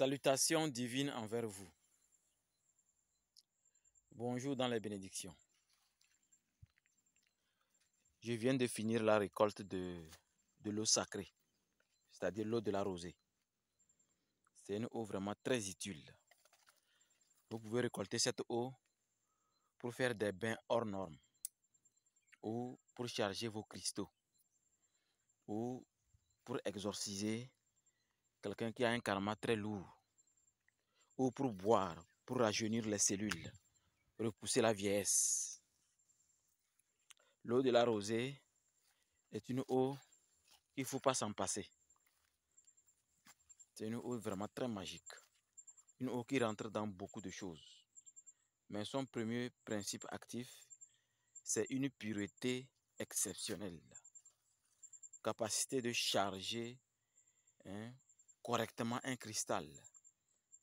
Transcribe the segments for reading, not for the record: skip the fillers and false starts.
Salutations divines envers vous. Bonjour dans les bénédictions. Je viens de finir la récolte de l'eau sacrée, c'est-à-dire l'eau de la rosée. C'est une eau vraiment très utile. Vous pouvez récolter cette eau pour faire des bains hors normes, ou pour charger vos cristaux, ou pour exorciser quelqu'un qui a un karma très lourd, ou pour boire, pour rajeunir les cellules, repousser la vieillesse. L'eau de la rosée est une eau qu'il ne faut pas s'en passer. C'est une eau vraiment très magique. Une eau qui rentre dans beaucoup de choses. Mais son premier principe actif, c'est une pureté exceptionnelle. Capacité de charger correctement un cristal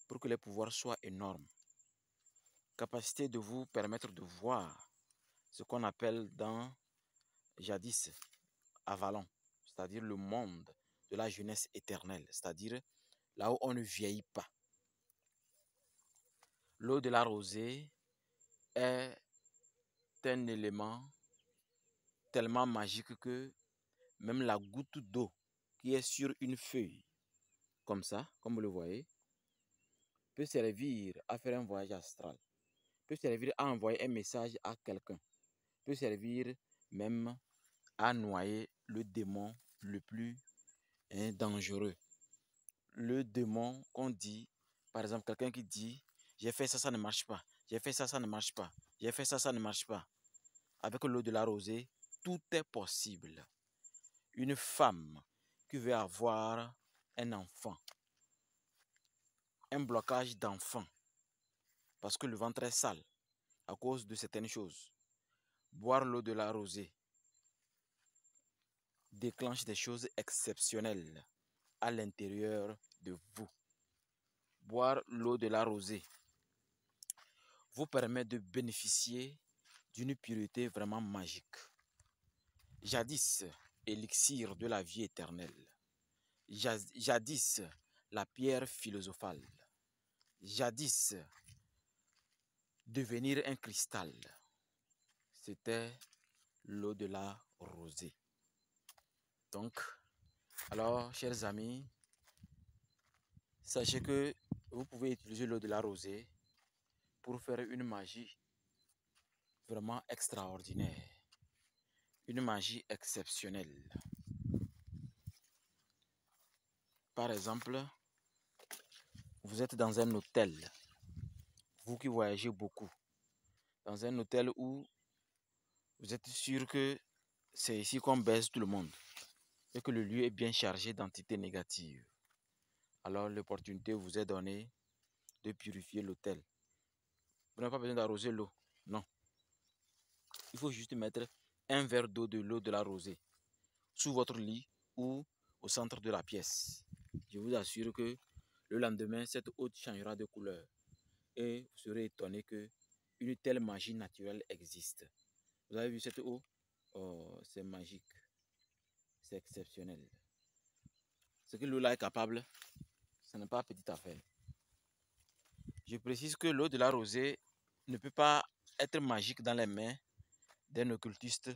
pour que les pouvoirs soient énormes. Capacité de vous permettre de voir ce qu'on appelle dans jadis Avalon, c'est-à-dire le monde de la jeunesse éternelle, c'est-à-dire là où on ne vieillit pas. L'eau de la rosée est un élément tellement magique que même la goutte d'eau qui est sur une feuille, comme ça, comme vous le voyez, peut servir à faire un voyage astral, peut servir à envoyer un message à quelqu'un, peut servir même à noyer le démon le plus dangereux. Le démon qu'on dit, par exemple, quelqu'un qui dit « j'ai fait ça, ça ne marche pas, j'ai fait ça, ça ne marche pas, j'ai fait ça, ça ne marche pas ». Avec l'eau de la rosée, tout est possible. Une femme qui veut avoir un enfant, un blocage d'enfant, parce que le ventre est sale à cause de certaines choses. Boire l'eau de la rosée déclenche des choses exceptionnelles à l'intérieur de vous. Boire l'eau de la rosée vous permet de bénéficier d'une pureté vraiment magique. Jadis, élixir de la vie éternelle. Jadis, la pierre philosophale. Jadis, devenir un cristal. C'était l'eau de la rosée. Donc, alors, chers amis, sachez que vous pouvez utiliser l'eau de la rosée pour faire une magie vraiment extraordinaire. Une magie exceptionnelle. Par exemple, vous êtes dans un hôtel, vous qui voyagez beaucoup, dans un hôtel où vous êtes sûr que c'est ici qu'on baise tout le monde et que le lieu est bien chargé d'entités négatives. Alors l'opportunité vous est donnée de purifier l'hôtel. Vous n'avez pas besoin d'arroser l'eau, non. Il faut juste mettre un verre d'eau de l'eau de la rosée sous votre lit ou au centre de la pièce. Je vous assure que le lendemain, cette eau changera de couleur et vous serez étonné que une telle magie naturelle existe. Vous avez vu cette eau? Oh, c'est magique. C'est exceptionnel. Ce que l'eau là est capable, ce n'est pas petite affaire. Je précise que l'eau de la rosée ne peut pas être magique dans les mains d'un occultiste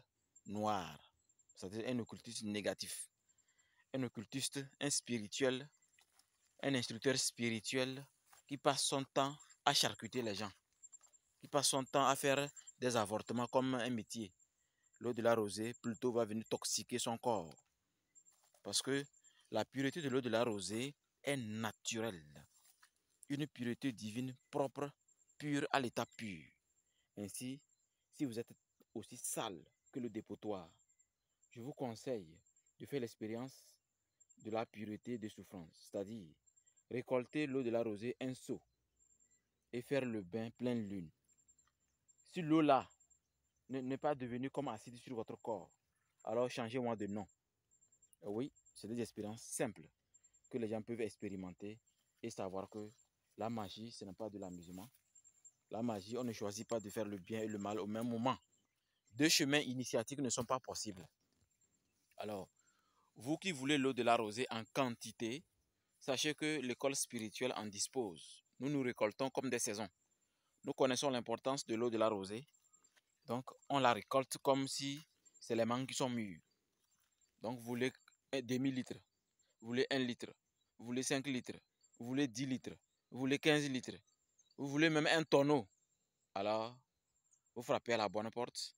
noir, c'est-à-dire un occultiste négatif. Un occultiste, un spirituel, un instructeur spirituel qui passe son temps à charcuter les gens, qui passe son temps à faire des avortements comme un métier. L'eau de la rosée plutôt va venir toxiquer son corps. Parce que la pureté de l'eau de la rosée est naturelle. Une pureté divine propre, pure à l'état pur. Ainsi, si vous êtes aussi sale que le dépotoir, je vous conseille de faire l'expérience de la pureté de souffrance, c'est-à-dire récolter l'eau de la rosée un seau et faire le bain pleine lune. Si l'eau là n'est pas devenue comme acide sur votre corps, alors changez-moi de nom. Oui, c'est des expériences simples que les gens peuvent expérimenter et savoir que la magie, ce n'est pas de l'amusement. La magie, on ne choisit pas de faire le bien et le mal au même moment. Deux chemins initiatiques ne sont pas possibles. Alors, vous qui voulez l'eau de la rosée en quantité, Sachez que l'école spirituelle en dispose. Nous nous récoltons comme des saisons. Nous connaissons l'importance de l'eau de la rosée. Donc, on la récolte comme si c'est les mangues qui sont mûres. Donc, vous voulez un demi-litre, vous voulez 1 litre, vous voulez 5 litres, vous voulez 10 litres, vous voulez 15 litres, vous voulez même un tonneau. Alors, vous frappez à la bonne porte.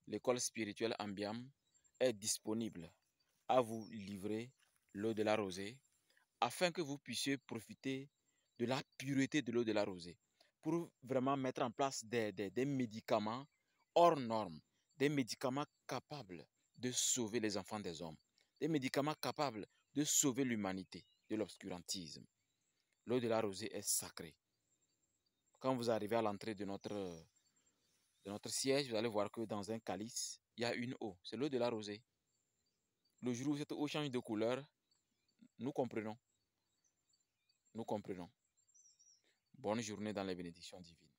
L'école spirituelle Ambiam est disponible à vous livrer l'eau de la rosée afin que vous puissiez profiter de la pureté de l'eau de la rosée pour vraiment mettre en place des médicaments hors normes, des médicaments capables de sauver les enfants des hommes, des médicaments capables de sauver l'humanité de l'obscurantisme. L'eau de la rosée est sacrée. Quand vous arrivez à l'entrée de notre siège, vous allez voir que dans un calice, il y a une eau. C'est l'eau de la rosée. Le jour où cette eau change de couleur, nous comprenons. Nous comprenons. Bonne journée dans les bénédictions divines.